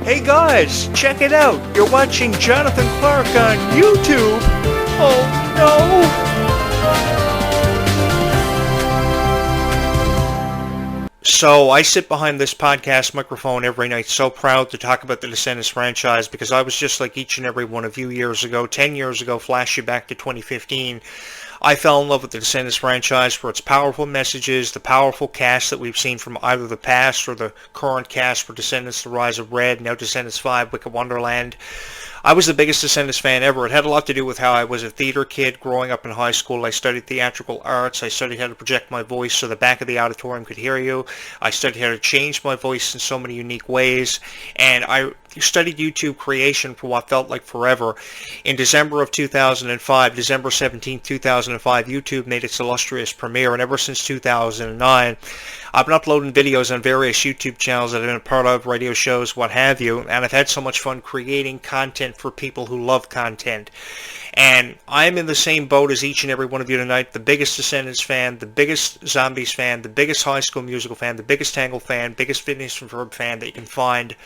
Hey guys, check it out. You're watching Jonathan Clarke on YouTube. Oh no. So I sit behind this podcast microphone every night, so proud to talk about the Descendants franchise, because I was just like each and every one of you years ago, 10 years ago, flash you back to 2015. I fell in love with the Descendants franchise for its powerful messages, the powerful cast that we've seen from either the past or the current cast for Descendants: The Rise of Red, now Descendants 5, Wicked Wonderland. I was the biggest Descendants fan ever. It had a lot to do with how I was a theater kid growing up in high school. I studied theatrical arts. I studied how to project my voice so the back of the auditorium could hear you. I studied how to change my voice in so many unique ways. And I studied YouTube creation for what felt like forever. In December of 2005, December 17, 2005, YouTube made its illustrious premiere. And ever since 2009, I've been uploading videos on various YouTube channels that I've been a part of, radio shows, what have you, and I've had so much fun creating content for people who love content. And I'm in the same boat as each and every one of you tonight, the biggest Descendants fan, the biggest Zombies fan, the biggest High School Musical fan, the biggest Tangled fan, biggest Phineas and Ferb fan that you can find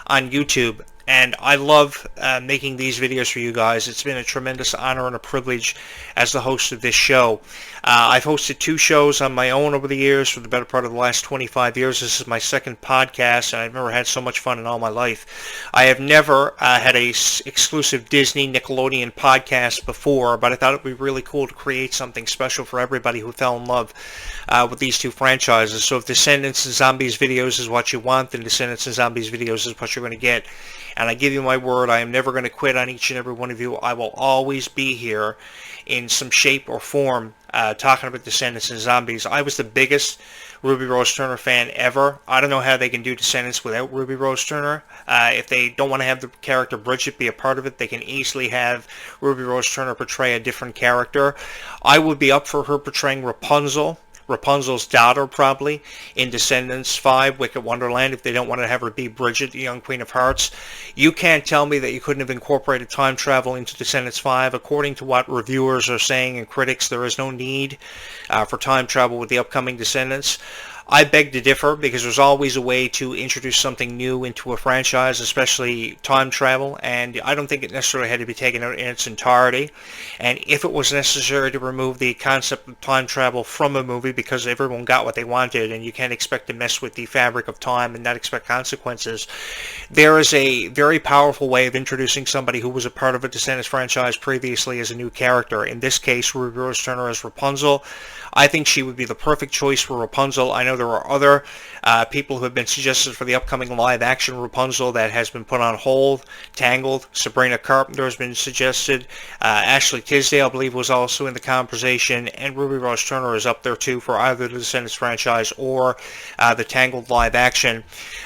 on YouTube. And I love making these videos for you guys. It's been a tremendous honor and a privilege as the host of this show. I've hosted 2 shows on my own over the years for the better part of the last 25 years. This is my second podcast, and I've never had so much fun in all my life. I have never had a exclusive Disney Nickelodeon podcast before, but I thought it would be really cool to create something special for everybody who fell in love with these 2 franchises. So if Descendants and Zombies videos is what you want, then Descendants and Zombies videos is what you're going to get. And I give you my word, I am never going to quit on each and every one of you. I will always be here in some shape or form talking about Descendants and Zombies. I was the biggest Ruby Rose Turner fan ever. I don't know how they can do Descendants without Ruby Rose Turner. If they don't want to have the character Bridget be a part of it, they can easily have Ruby Rose Turner portray a different character. I would be up for her portraying Rapunzel's daughter, probably, in Descendants 5, Wicked Wonderland, if they don't want to have her be Bridget, the young Queen of Hearts. You can't tell me that you couldn't have incorporated time travel into Descendants 5. According to what reviewers are saying and critics, there is no need for time travel with the upcoming Descendants. I beg to differ, because there's always a way to introduce something new into a franchise, especially time travel, and I don't think it necessarily had to be taken out in its entirety. And if it was necessary to remove the concept of time travel from a movie because everyone got what they wanted, and you can't expect to mess with the fabric of time and not expect consequences, there is a very powerful way of introducing somebody who was a part of a Descendants franchise previously as a new character. In this case, Ruby Rose Turner as Rapunzel. I think she would be the perfect choice for Rapunzel. I know there are other people who have been suggested for the upcoming live-action Rapunzel that has been put on hold. Tangled, Sabrina Carpenter has been suggested. Ashley Tisdale, I believe, was also in the conversation. And Ruby Rose Turner is up there, too, for either the Descendants franchise or the Tangled live-action.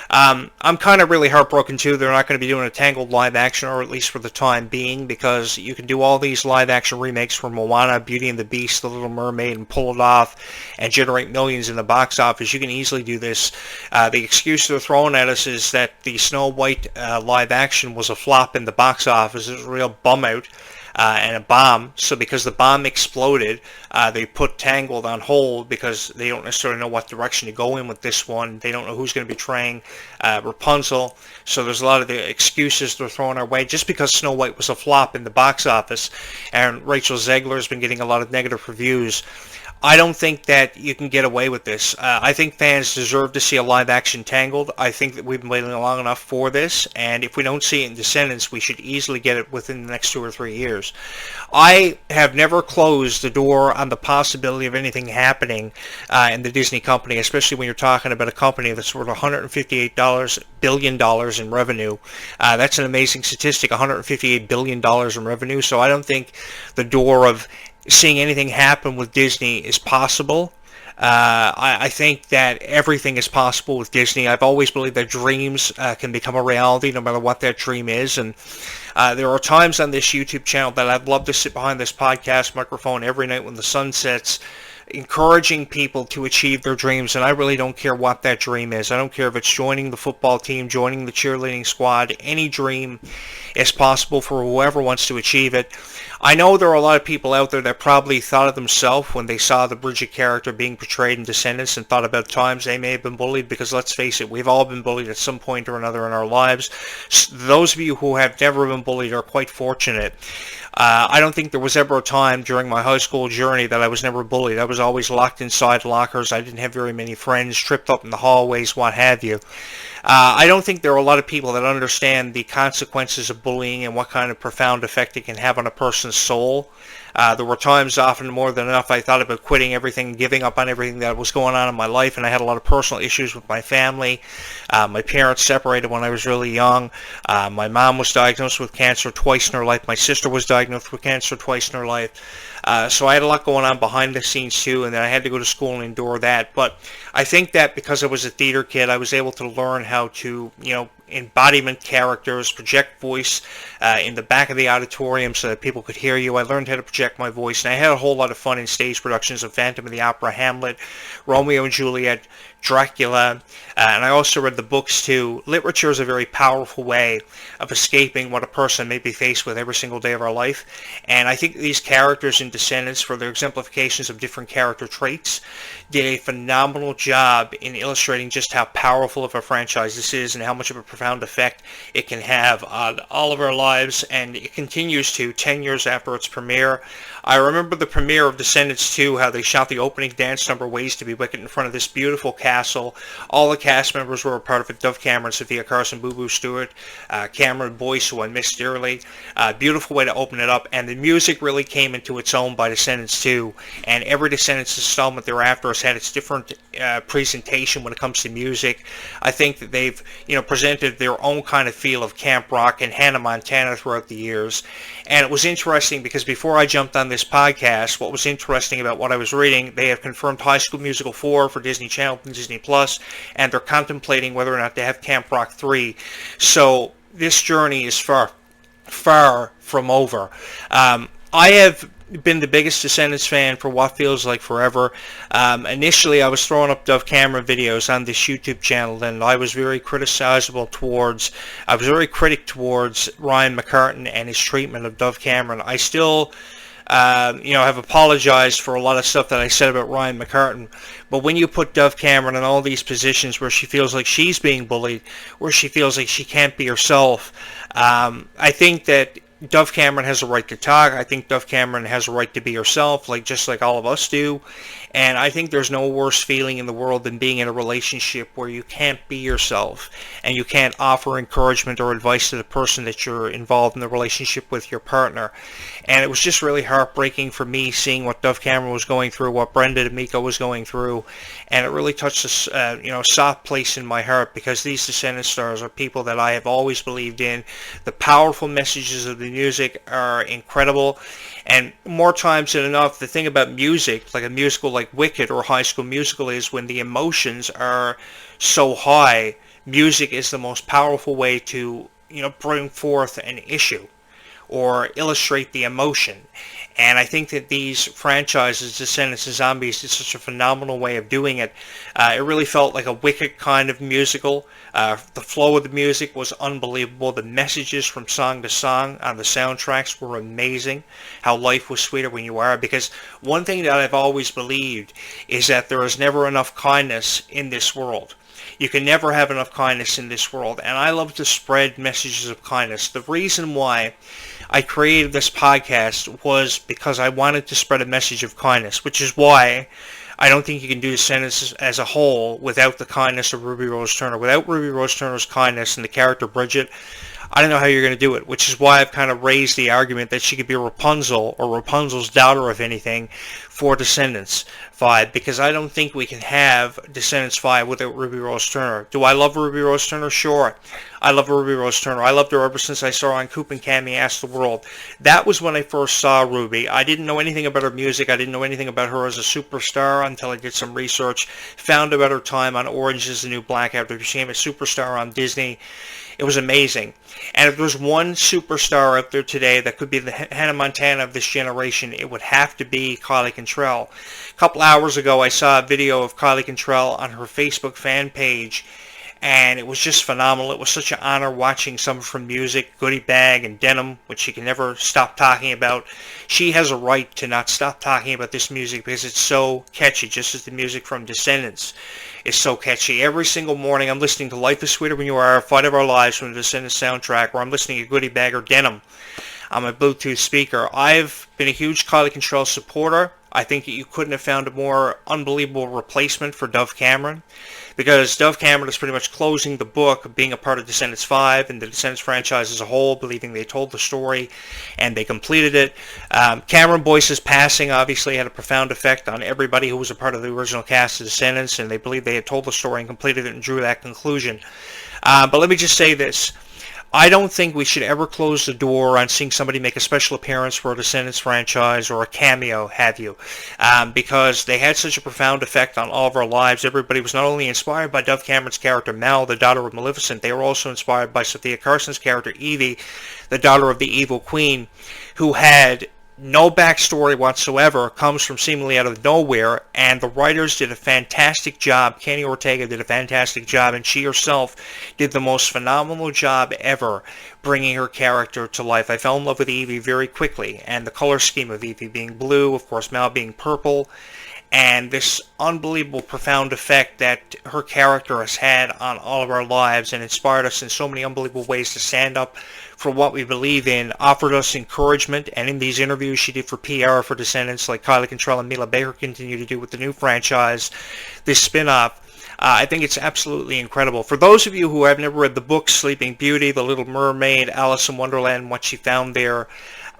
I'm kind of really heartbroken, too. They're not going to be doing a Tangled live-action, or at least for the time being, because you can do all these live-action remakes from Moana, Beauty and the Beast, The Little Mermaid, and pull it off and generate millions in the box office. You can easily do this. The excuse they're throwing at us is that the Snow White live action was a flop in the box office. It was a real bum out and a bomb. So because the bomb exploded, they put Tangled on hold because they don't necessarily know what direction to go in with this one. They don't know who's going to be portraying Rapunzel. So there's a lot of the excuses they're throwing our way just because Snow White was a flop in the box office. And Rachel Zegler has been getting a lot of negative reviews. I don't think that you can get away with this. I think fans deserve to see a live-action Tangled. I think that we've been waiting long enough for this, and if we don't see it in Descendants, we should easily get it within the next 2 or 3 years. I have never closed the door on the possibility of anything happening in the Disney company, especially when you're talking about a company that's worth $158 billion in revenue. That's an amazing statistic, $158 billion in revenue, so I don't think the door of seeing anything happen with Disney is possible. I think that everything is possible with Disney. I've always believed that dreams can become a reality no matter what that dream is. And there are times on this YouTube channel that I'd love to sit behind this podcast microphone every night when the sun sets, encouraging people to achieve their dreams, and I really don't care what that dream is. I don't care if it's joining the football team, joining the cheerleading squad. Any dream is possible for whoever wants to achieve it. I know there are a lot of people out there that probably thought of themselves when they saw the Bridget character being portrayed in Descendants and thought about times they may have been bullied, because let's face it, we've all been bullied at some point or another in our lives. Those of you who have never been bullied are quite fortunate. I don't think there was ever a time during my high school journey that I was never bullied. I was always locked inside lockers. I didn't have very many friends, tripped up in the hallways, what have you. I don't think there are a lot of people that understand the consequences of bullying and what kind of profound effect it can have on a person's soul. There were times, often more than enough, I thought about quitting everything, giving up on everything that was going on in my life, and I had a lot of personal issues with my family. My parents separated when I was really young. My mom was diagnosed with cancer twice in her life. My sister was diagnosed with cancer twice in her life. So I had a lot going on behind the scenes too, and then I had to go to school and endure that. But I think that because I was a theater kid, I was able to learn how to, embodiment characters, project voice in the back of the auditorium so that people could hear you. I learned how to project my voice, and I had a whole lot of fun in stage productions of Phantom of the Opera, Hamlet, Romeo and Juliet, Dracula, and I also read the books too. Literature is a very powerful way of escaping what a person may be faced with every single day of our life, and I think these characters in Descendants, for their exemplifications of different character traits, did a phenomenal job in illustrating just how powerful of a franchise this is and how much of a profound effect it can have on all of our lives, and it continues to 10 years after its premiere. I remember the premiere of Descendants 2, how they shot the opening dance number Ways to be Wicked in front of this beautiful castle. All the cast members were a part of it. Dove Cameron, Sophia Carson, Boo Boo Stewart, Cameron Boyce, who I miss dearly. Beautiful way to open it up, and the music really came into its own by Descendants 2, and every Descendants installment thereafter has had its different presentation when it comes to music. I think that they've presented their own kind of feel of camp rock and Hannah Montana throughout the years. And it was interesting because before I jumped on this podcast, what was interesting about what I was reading, they have confirmed High School Musical 4 for Disney Channel and Disney Plus, and they're contemplating whether or not to have Camp Rock 3. So this journey is far from over. I have been the biggest Descendants fan for what feels like forever. Initially, I was throwing up Dove Cameron videos on this YouTube channel, and I was very critic towards Ryan McCartan and his treatment of Dove Cameron. I still have apologized for a lot of stuff that I said about Ryan McCartan, but when you put Dove Cameron in all these positions where she feels like she's being bullied, where she feels like she can't be herself, I think that Dove Cameron has a right to talk. I think Dove Cameron has a right to be herself, just like all of us do. And I think there's no worse feeling in the world than being in a relationship where you can't be yourself and you can't offer encouragement or advice to the person that you're involved in the relationship with, your partner. And it was just really heartbreaking for me seeing what Dove Cameron was going through, what Brenda D'Amico was going through, and it really touched a soft place in my heart, because these Descendants stars are people that I have always believed in. The powerful messages of the music are incredible. And more times than enough, the thing about music, like a musical like Wicked or High School Musical, is when the emotions are so high, music is the most powerful way to, bring forth an issue or illustrate the emotion. And I think that these franchises, Descendants and Zombies, did such a phenomenal way of doing it. It really felt like a Wicked kind of musical. The flow of the music was unbelievable. The messages from song to song on the soundtracks were amazing. How life was sweeter when you are. Because one thing that I've always believed is that there is never enough kindness in this world. You can never have enough kindness in this world. And I love to spread messages of kindness. The reason why I created this podcast was because I wanted to spread a message of kindness, which is why I don't think you can do Descendants as a whole without the kindness of Ruby Rose Turner. Without Ruby Rose Turner's kindness and the character Bridget, I don't know how you're going to do it, which is why I've kind of raised the argument that she could be Rapunzel, or Rapunzel's daughter, if anything, for Descendants 5, because I don't think we can have Descendants 5 without Ruby Rose Turner. Do I love Ruby Rose Turner? Sure. I love Ruby Rose Turner. I loved her ever since I saw her on Coop and Cammy Ask the World. That was when I first saw Ruby. I didn't know anything about her music. I didn't know anything about her as a superstar until I did some research, found about her time on Orange is the New Black after she became a superstar on Disney. It was amazing. And if there's one superstar out there today that could be the Hannah Montana of this generation, it would have to be Kylie Cantrell. A couple hours ago, I saw a video of Kylie Cantrell on her Facebook fan page, and it was just phenomenal. It was such an honor watching some of her music, Goodie Bag and Denim, which she can never stop talking about. She has a right to not stop talking about this music because it's so catchy, just as the music from Descendants is so catchy. Every single morning I'm listening to Life is Sweeter When You Are, Fight of Our Lives from the Descendants soundtrack, or I'm listening to Goodie Bag or Denim on my Bluetooth speaker. I've been a huge Kylie Contrell supporter. I think that you couldn't have found a more unbelievable replacement for Dove Cameron, because Dove Cameron is pretty much closing the book, being a part of Descendants 5 and the Descendants franchise as a whole, believing they told the story and they completed it. Cameron Boyce's passing obviously had a profound effect on everybody who was a part of the original cast of Descendants, and they believed they had told the story and completed it and drew that conclusion. But let me just say this. I don't think we should ever close the door on seeing somebody make a special appearance for a Descendants franchise or a cameo, have you, because they had such a profound effect on all of our lives. Everybody was not only inspired by Dove Cameron's character Mel, the daughter of Maleficent, they were also inspired by Sophia Carson's character Evie, the daughter of the evil queen, who had no backstory whatsoever, comes from seemingly out of nowhere, and the writers did a fantastic job. Kenny Ortega did a fantastic job, and she herself did the most phenomenal job ever bringing her character to life. I fell in love with Evie very quickly, and the color scheme of Evie being blue, of course Mal being purple, and this unbelievable profound effect that her character has had on all of our lives and inspired us in so many unbelievable ways to stand up for what we believe in, offered us encouragement, and in these interviews she did for PR for Descendants, like Kylie Contrell and Mila Baker continue to do with the new franchise, this spin-off. I think it's absolutely incredible. For those of you who have never read the books, Sleeping Beauty, The Little Mermaid, Alice in Wonderland, and What She Found There,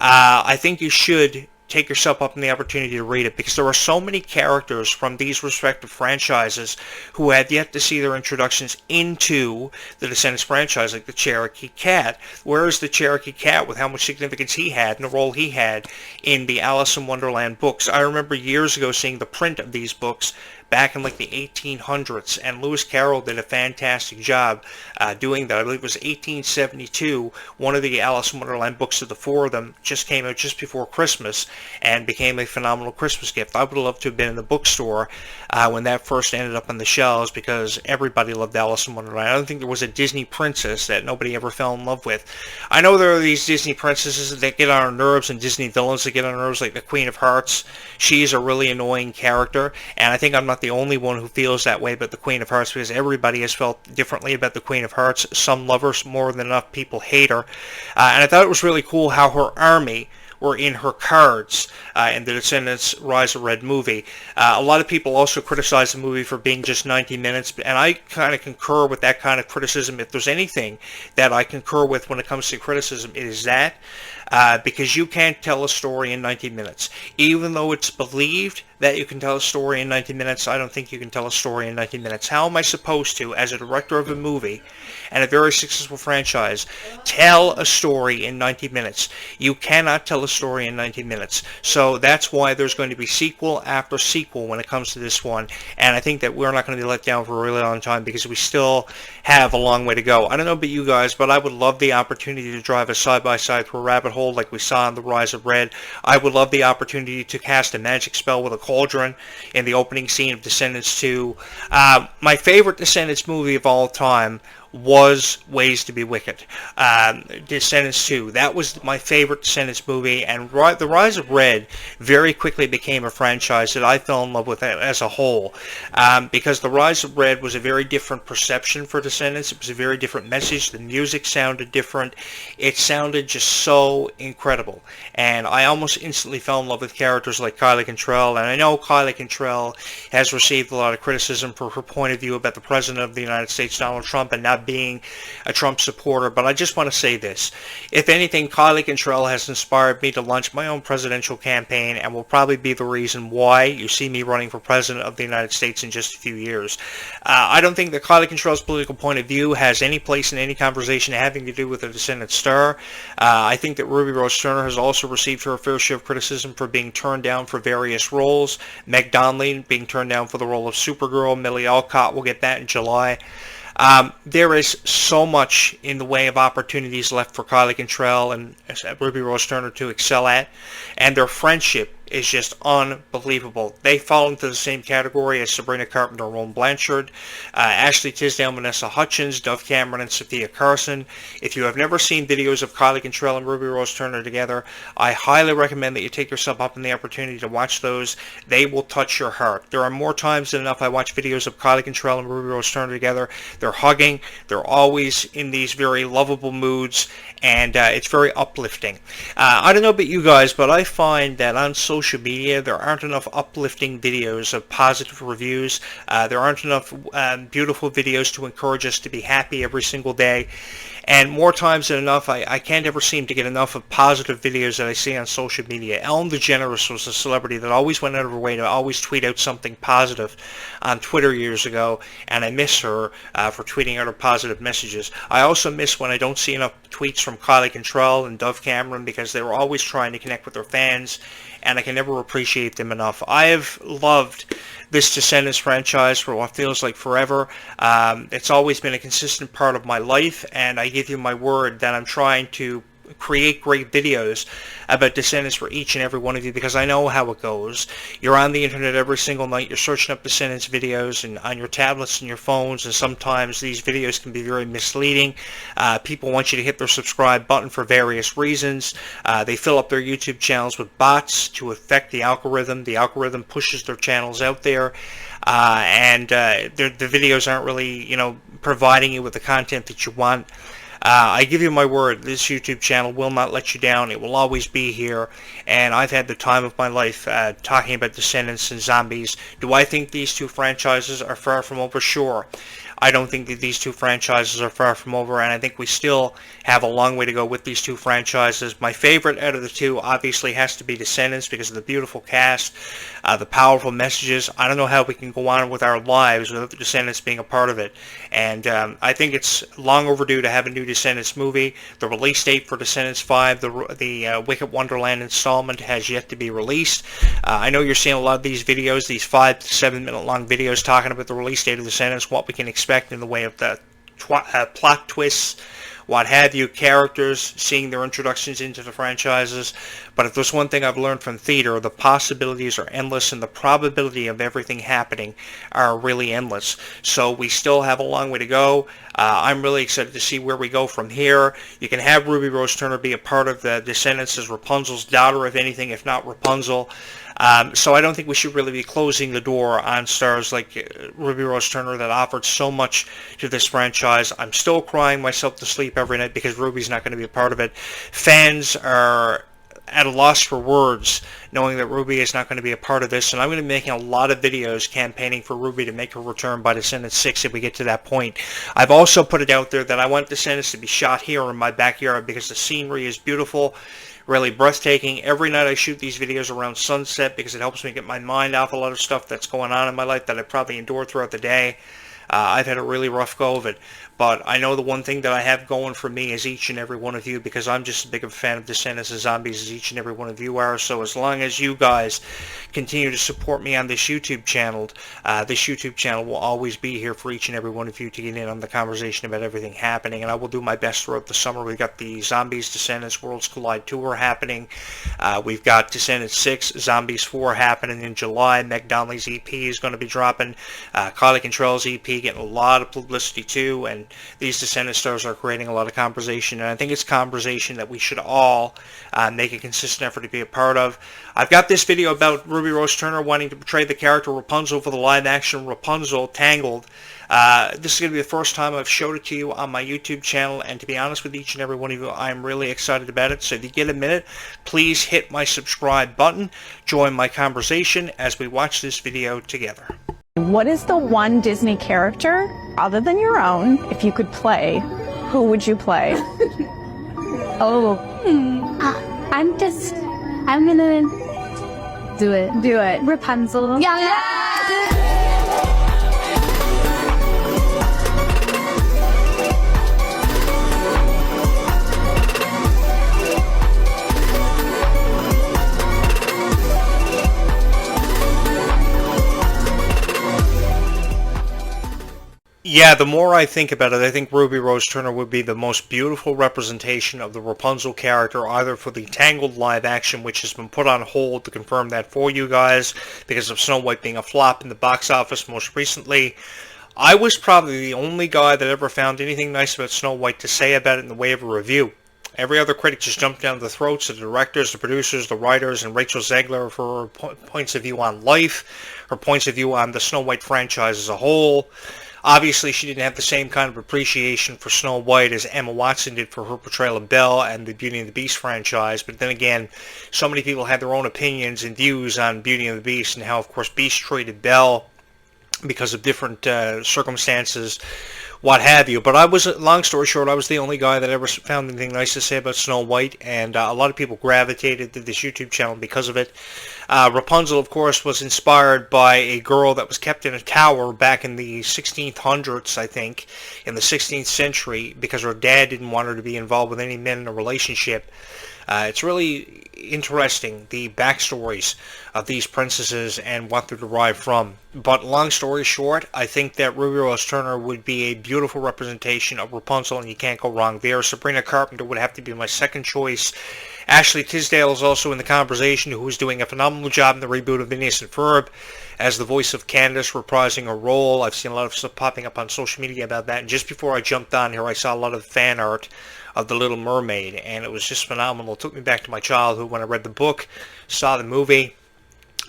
I think you should take yourself up on the opportunity to read it, because there are so many characters from these respective franchises who have yet to see their introductions into the Descendants franchise, like the Cherokee Cat. Where is the Cherokee Cat with how much significance he had and the role he had in the Alice in Wonderland books? I remember years ago seeing the print of these books back in like the 1800s, and Lewis Carroll did a fantastic job doing that. I believe it was 1872. One of the Alice in Wonderland books of the four of them just came out just before Christmas and became a phenomenal Christmas gift. I would have loved to have been in the bookstore when that first ended up on the shelves, because everybody loved Alice in Wonderland. I don't think there was a Disney princess that nobody ever fell in love with. I know there are these Disney princesses that get on our nerves and Disney villains that get on our nerves, like the Queen of Hearts. She's a really annoying character, and I think I'm not the only one who feels that way about the Queen of Hearts, because everybody has felt differently about the Queen of Hearts. Some love her more than enough people hate her. And I thought it was really cool how her army were in her cards in the Descendants Rise of Red movie. A lot of people also criticize the movie for being just 90 minutes, and I kind of concur with that kind of criticism. If there's anything that I concur with when it comes to criticism, it is that. Because you can't tell a story in 90 minutes. Even though it's believed that you can tell a story in 90 minutes, I don't think you can tell a story in 90 minutes. How am I supposed to, as a director of a movie and a very successful franchise, tell a story in 90 minutes? You cannot tell a story in 90 minutes. So that's why there's going to be sequel after sequel when it comes to this one. And I think that we're not going to be let down for a really long time, because we still have a long way to go. I don't know about you guys, but I would love the opportunity to drive a side-by-side through a rabbit hole like we saw in The Rise of Red. I would love the opportunity to cast a magic spell with a cauldron in the opening scene of Descendants 2. My favorite Descendants movie of all time was Ways to be Wicked. Descendants 2. That was my favorite Descendants movie, and The Rise of Red very quickly became a franchise that I fell in love with as a whole, because The Rise of Red was a very different perception for Descendants. It was a very different message. The music sounded different. It sounded just so incredible, and I almost instantly fell in love with characters like Kylie Contrell. And I know Kylie Contrell has received a lot of criticism for her point of view about the President of the United States, Donald Trump, and not being a Trump supporter, but I just want to say this. If anything, Kylie Contrell has inspired me to launch my own presidential campaign, and will probably be the reason why you see me running for President of the United States in just a few years. I don't think that Kylie Contrell's political point of view has any place in any conversation having to do with a Descendant star. I think that Ruby Rose Turner has also received her fair share of criticism for being turned down for various roles. Meg Donnelly being turned down for the role of Supergirl. Millie Alcott will get that in July. There is so much in the way of opportunities left for Kylie Contrell and Ruby Rose Turner to excel at, and their friendship is just unbelievable. They fall into the same category as Sabrina Carpenter, Rowan Blanchard, Ashley Tisdale, Vanessa Hutchins, Dove Cameron, and Sophia Carson. If you have never seen videos of Kylie Cantrell and Ruby Rose Turner together, I highly recommend that you take yourself up on the opportunity to watch those. They will touch your heart. There are more times than enough I watch videos of Kylie Cantrell and Ruby Rose Turner together. They're hugging. They're always in these very lovable moods, and it's very uplifting. I don't know about you guys, but I find that on social media there aren't enough uplifting videos of positive reviews. There aren't enough beautiful videos to encourage us to be happy every single day. And more times than enough, I can't ever seem to get enough of positive videos that I see on social media. Ellen DeGeneres was a celebrity that always went out of her way to always tweet out something positive on Twitter years ago, and I miss her for tweeting out her positive messages. I also miss when I don't see enough tweets from Kylie Cantrell and Dove Cameron, because they were always trying to connect with their fans, and I can never appreciate them enough. I have loved this Descendants franchise for what feels like forever. It's always been a consistent part of my life, and I give you my word that I'm trying to create great videos about Descendants for each and every one of you, because I know how it goes. You're on the internet every single night, you're searching up Descendants videos and on your tablets and your phones, and sometimes these videos can be very misleading. People want you to hit their subscribe button for various reasons. They fill up their YouTube channels with bots to affect the algorithm. The algorithm pushes their channels out there, and the videos aren't really, providing you with the content that you want. I give you my word, this YouTube channel will not let you down. It will always be here, and I've had the time of my life talking about Descendants and zombies. Do I think these two franchises are far from over? Sure. I don't think that these two franchises are far from over, and I think we still have a long way to go with these two franchises. My favorite out of the two obviously has to be Descendants, because of the beautiful cast, the powerful messages. I don't know how we can go on with our lives without the Descendants being a part of it, and I think it's long overdue to have a new Descendants movie. The release date for Descendants 5, the Wicked Wonderland installment, has yet to be released. I know you're seeing a lot of these videos, these 5 to 7 minute long videos talking about the release date of Descendants, what we can expect in the way of the plot twists, what have you, characters, seeing their introductions into the franchises. But if there's one thing I've learned from theater, the possibilities are endless, and the probability of everything happening are really endless. So we still have a long way to go. I'm really excited to see where we go from here. You can have Ruby Rose Turner be a part of the Descendants as Rapunzel's daughter, if anything, if not Rapunzel. So I don't think we should really be closing the door on stars like Ruby Rose Turner that offered so much to this franchise. I'm still crying myself to sleep every night because Ruby's not going to be a part of it. Fans are at a loss for words knowing that Ruby is not going to be a part of this, and I'm going to be making a lot of videos campaigning for Ruby to make her return by Descendants 6 if we get to that point. I've also put it out there that I want Descendants to be shot here in my backyard because the scenery is beautiful, really breathtaking. Every night I shoot these videos around sunset because it helps me get my mind off a lot of stuff that's going on in my life that I probably endure throughout the day. I've had a really rough go of it, but I know the one thing that I have going for me is each and every one of you, because I'm just as big of a fan of Descendants and zombies as each and every one of you are. So as long as you guys continue to support me on this YouTube channel will always be here for each and every one of you to get in on the conversation about everything happening, and I will do my best throughout the summer. We've got the Zombies Descendants Worlds Collide Tour happening. We've got Descendants 6, Zombies 4 happening in July. Meg Donnelly's EP is going to be dropping. Kylie Cantrell's EP getting a lot of publicity too, and these Descendant stars are creating a lot of conversation, and I think it's conversation that we should all make a consistent effort to be a part of. I've got this video about Ruby Rose Turner wanting to portray the character Rapunzel for the live-action Rapunzel Tangled. This is going to be the first time I've showed it to you on my YouTube channel, and to be honest with each and every one of you, I'm really excited about it. So if you get a minute, please hit my subscribe button, join my conversation as we watch this video together. What is the one Disney character, other than your own, if you could play, who would you play? I'm gonna do it. Do it. Rapunzel. Yeah. Yeah, the more I think about it, I think Ruby Rose Turner would be the most beautiful representation of the Rapunzel character, either for the Tangled live action, which has been put on hold to confirm that for you guys, because of Snow White being a flop in the box office most recently. I was probably the only guy that ever found anything nice about Snow White to say about it in the way of a review. Every other critic just jumped down the throats of the directors, the producers, the writers, and Rachel Zegler for her points of view on life, her points of view on the Snow White franchise as a whole. Obviously, she didn't have the same kind of appreciation for Snow White as Emma Watson did for her portrayal of Belle and the Beauty and the Beast franchise. But then again, so many people had their own opinions and views on Beauty and the Beast and how, of course, Beast treated Belle because of different circumstances, what have you. But long story short, I was the only guy that ever found anything nice to say about Snow White, and a lot of people gravitated to this YouTube channel because of it. Rapunzel, of course, was inspired by a girl that was kept in a tower back in the 1600s, I think, in the 16th century, because her dad didn't want her to be involved with any men in a relationship. It's really interesting, the backstories of these princesses and what they're derived from. But long story short, I think that Ruby Rose Turner would be a beautiful representation of Rapunzel, and you can't go wrong there. Sabrina Carpenter would have to be my second choice. Ashley Tisdale is also in the conversation, who is doing a phenomenal job in the reboot of Phineas and Ferb as the voice of Candace, reprising her role. I've seen a lot of stuff popping up on social media about that, and just before I jumped on here, I saw a lot of fan art of The Little Mermaid, and it was just phenomenal. It took me back to my childhood when I read the book, saw the movie.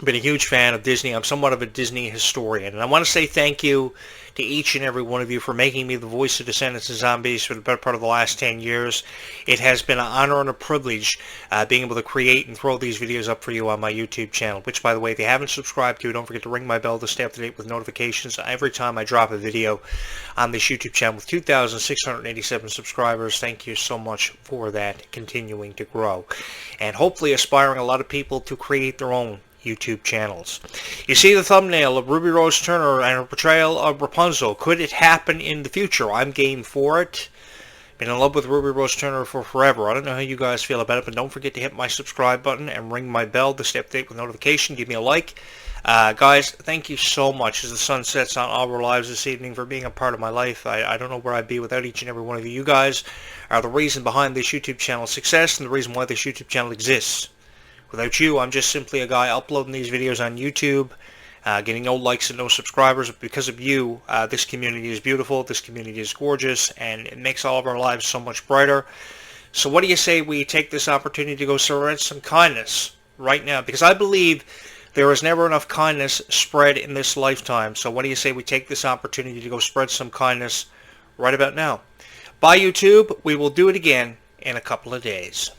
Been a huge fan of Disney. I'm somewhat of a Disney historian, and I want to say thank you to each and every one of you for making me the voice of Descendants and Zombies for the better part of the last 10 years. It has been an honor and a privilege being able to create and throw these videos up for you on my YouTube channel, which, by the way, if you haven't subscribed to, don't forget to ring my bell to stay up to date with notifications every time I drop a video on this YouTube channel with 2,687 subscribers. Thank you so much for that, continuing to grow, and hopefully aspiring a lot of people to create their own YouTube channels. You see the thumbnail of Ruby Rose Turner and her portrayal of Rapunzel. Could it happen in the future? I'm game for it. Been in love with Ruby Rose Turner for forever. I don't know how you guys feel about it, but don't forget to hit my subscribe button and ring my bell to stay up to date with notification. Give me a like. Guys, thank you so much as the sun sets on all our lives this evening for being a part of my life. I don't know where I'd be without each and every one of you. You guys are the reason behind this YouTube channel's success and the reason why this YouTube channel exists. Without you, I'm just simply a guy uploading these videos on YouTube, getting no likes and no subscribers. But because of you, this community is beautiful, this community is gorgeous, and it makes all of our lives so much brighter. So what do you say we take this opportunity to go spread some kindness right now? Because I believe there is never enough kindness spread in this lifetime. So what do you say we take this opportunity to go spread some kindness right about now? Bye, YouTube. We will do it again in a couple of days.